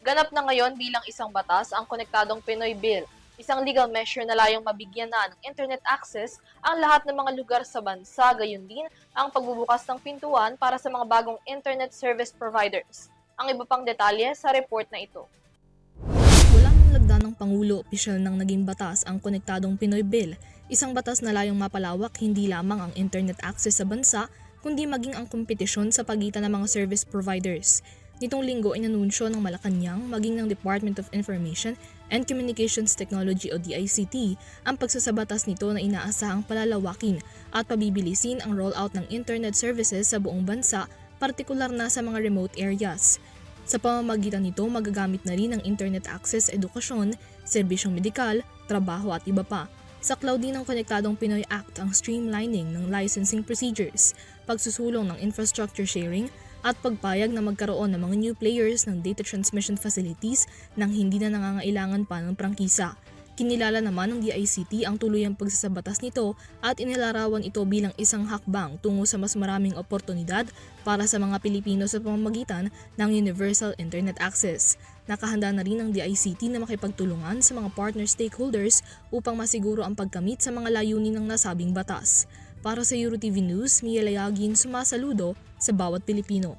Ganap na ngayon bilang isang batas ang Konektadong Pinoy Bill, isang legal measure na layong mabigyan na ng internet access ang lahat ng mga lugar sa bansa, gayon din ang pagbubukas ng pintuan para sa mga bagong internet service providers. Ang iba pang detalye sa report na ito. Wala nang lagda ng Pangulo, opisyal nang naging batas ang Konektadong Pinoy Bill, isang batas na layong mapalawak hindi lamang ang internet access sa bansa, kundi maging ang kompetisyon sa pagitan ng mga service providers. Nitong linggo inanunsyo ng Malacanang maging ng Department of Information and Communications Technology o DICT ang pagsasabatas nito na inaasahang palalawakin at pabibilisin ang rollout ng internet services sa buong bansa, partikular na sa mga remote areas. Sa pamamagitan nito, magagamit na rin ang internet access sa edukasyon, serbisyong medikal, trabaho at iba pa. Saklaw din ng Konektadong Pinoy Act ang streamlining ng licensing procedures, pagsusulong ng infrastructure sharing, at pagpayag na magkaroon ng mga new players ng data transmission facilities nang hindi na nangangailangan pa ng prangkisa. Kinilala naman ng DICT ang tuluyang pagsasabatas nito at inilarawan ito bilang isang hakbang tungo sa mas maraming oportunidad para sa mga Pilipino sa pamamagitan ng universal internet access. Nakahanda na rin ang DICT na makipagtulungan sa mga partner stakeholders upang masiguro ang pagkamit sa mga layunin ng nasabing batas. Para sa EuroTV News, Mia Layagin, sumasaludo sa bawat Pilipino.